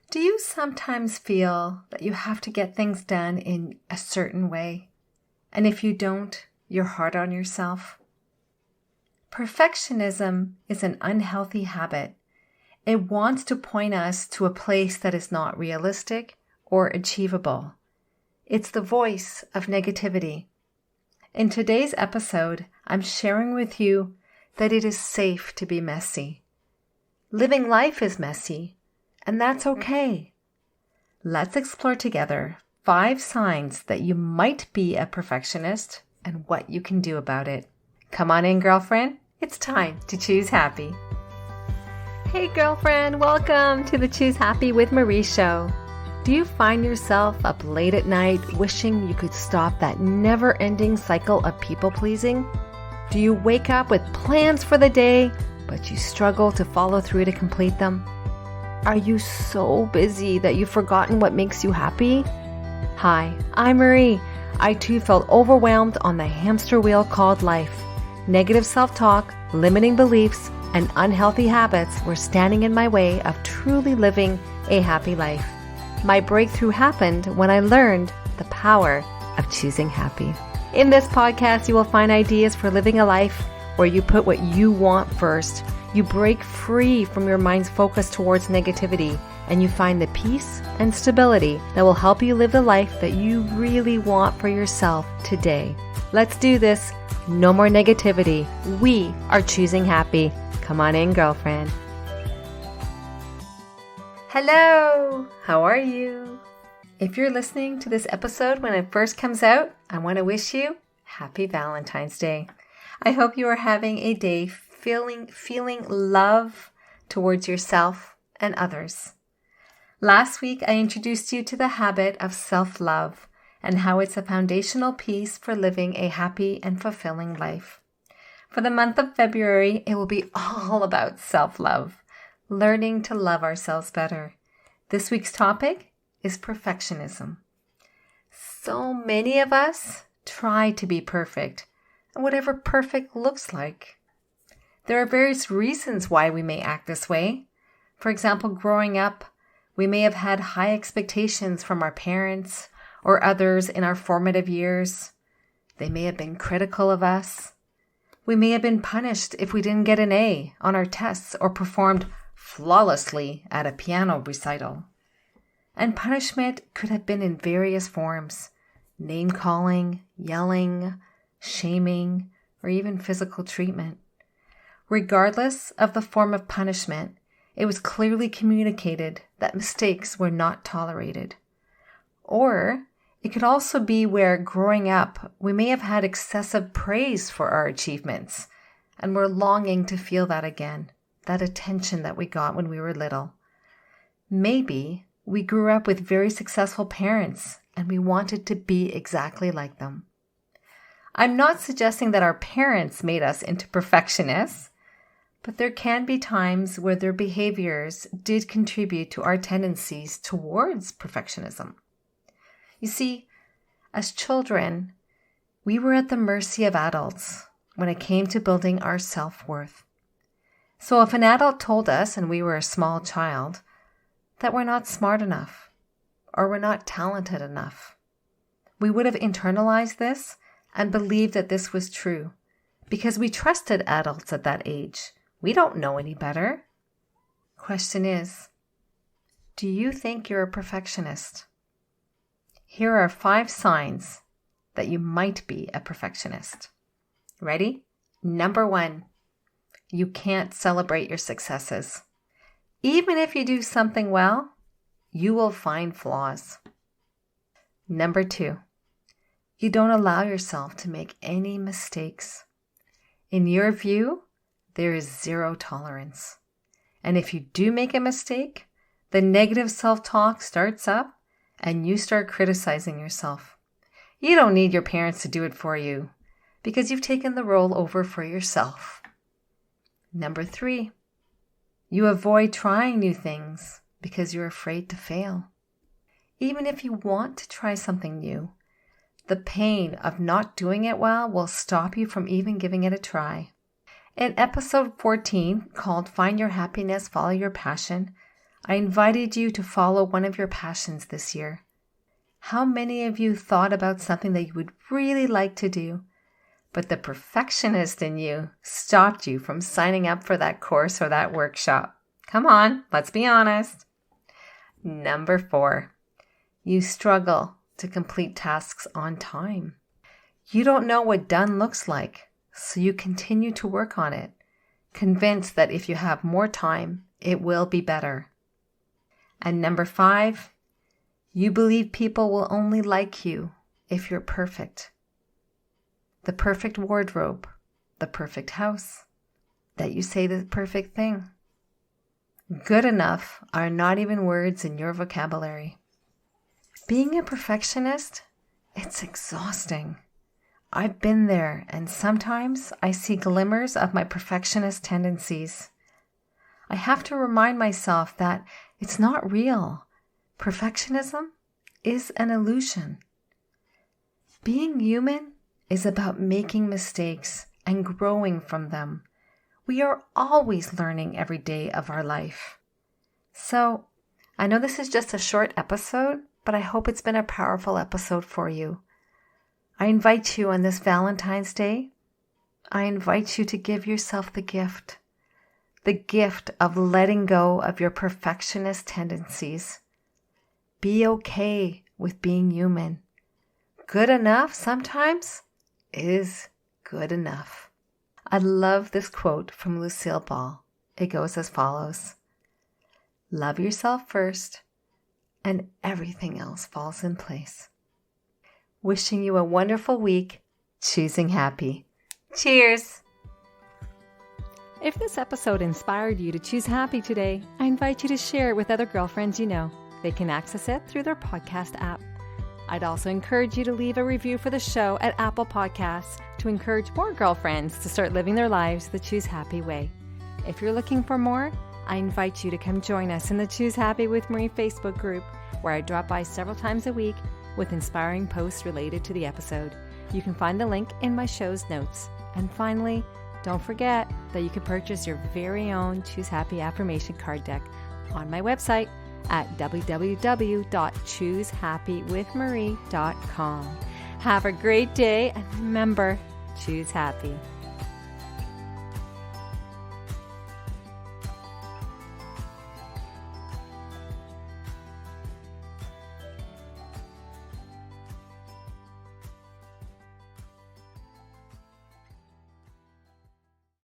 Do you sometimes feel that you have to get things done in a certain way? And if you don't, you're hard on yourself? Perfectionism is an unhealthy habit. It wants to point us to a place that is not realistic or achievable. It's the voice of negativity. In today's episode, I'm sharing with you that it is safe to be messy. Living life is messy, and that's okay. Let's explore together 5 signs that you might be a perfectionist and what you can do about it. Come on in, girlfriend. It's time to choose happy. Hey, girlfriend. Welcome to the Choose Happy with Marie show. Do you find yourself up late at night wishing you could stop that never-ending cycle of people-pleasing? Do you wake up with plans for the day, but you struggle to follow through to complete them? Are you so busy that you've forgotten what makes you happy? Hi, I'm Marie. I too felt overwhelmed on the hamster wheel called life. Negative self-talk, limiting beliefs, and unhealthy habits were standing in my way of truly living a happy life. My breakthrough happened when I learned the power of choosing happy. In this podcast, you will find ideas for living a life where you put what you want first. You break free from your mind's focus towards negativity, and you find the peace and stability that will help you live the life that you really want for yourself today. Let's do this. No more negativity. We are choosing happy. Come on in, girlfriend. Hello. How are you? If you're listening to this episode when it first comes out, I want to wish you happy Valentine's Day. I hope you are having a day feeling love towards yourself and others. Last week, I introduced you to the habit of self-love and how it's a foundational piece for living a happy and fulfilling life. For the month of February, it will be all about self-love, learning to love ourselves better. This week's topic is perfectionism. So many of us try to be perfect, and whatever perfect looks like. There are various reasons why we may act this way. For example, growing up, we may have had high expectations from our parents or others in our formative years. They may have been critical of us. We may have been punished if we didn't get an A on our tests or performed flawlessly at a piano recital. And punishment could have been in various forms: name-calling, yelling, shaming, or even physical treatment. Regardless of the form of punishment, it was clearly communicated that mistakes were not tolerated. Or it could also be where, growing up, we may have had excessive praise for our achievements, and we're longing to feel that again, that attention that we got when we were little. Maybe we grew up with very successful parents, and we wanted to be exactly like them. I'm not suggesting that our parents made us into perfectionists, but there can be times where their behaviors did contribute to our tendencies towards perfectionism. You see, as children, we were at the mercy of adults when it came to building our self-worth. So if an adult told us, and we were a small child, that we're not smart enough or we're not talented enough, we would have internalized this and believed that this was true because we trusted adults at that age. We don't know any better. Question is, do you think you're a perfectionist? Here are 5 signs that you might be a perfectionist. Ready? Number 1, you can't celebrate your successes. Even if you do something well, you will find flaws. Number 2, you don't allow yourself to make any mistakes. In your view, there is 0 tolerance. And if you do make a mistake, the negative self-talk starts up and you start criticizing yourself. You don't need your parents to do it for you because you've taken the role over for yourself. Number 3, you avoid trying new things because you're afraid to fail. Even if you want to try something new, the pain of not doing it well will stop you from even giving it a try. In episode 14, called Find Your Happiness, Follow Your Passion, I invited you to follow one of your passions this year. How many of you thought about something that you would really like to do, but the perfectionist in you stopped you from signing up for that course or that workshop? Come on, let's be honest. Number 4, you struggle to complete tasks on time. You don't know what done looks like, so you continue to work on it, convinced that if you have more time, it will be better. And number 5, you believe people will only like you if you're perfect. The perfect wardrobe, the perfect house, that you say the perfect thing. Good enough are not even words in your vocabulary. Being a perfectionist, it's exhausting. I've been there, and sometimes I see glimmers of my perfectionist tendencies. I have to remind myself that it's not real. Perfectionism is an illusion. Being human is about making mistakes and growing from them. We are always learning every day of our life. So, I know this is just a short episode, but I hope it's been a powerful episode for you. I invite you on this Valentine's Day, I invite you to give yourself the gift of letting go of your perfectionist tendencies. Be okay with being human. Good enough sometimes is good enough. I love this quote from Lucille Ball. It goes as follows: love yourself first, and everything else falls in place. Wishing you a wonderful week, choosing happy. Cheers! If this episode inspired you to choose happy today, I invite you to share it with other girlfriends you know. They can access it through their podcast app. I'd also encourage you to leave a review for the show at Apple Podcasts to encourage more girlfriends to start living their lives the Choose Happy way. If you're looking for more, I invite you to come join us in the Choose Happy with Marie Facebook group, where I drop by several times a week with inspiring posts related to the episode. You can find the link in my show's notes. And finally, don't forget that you can purchase your very own Choose Happy affirmation card deck on my website at www.choosehappywithmarie.com. Have a great day, and remember, choose happy.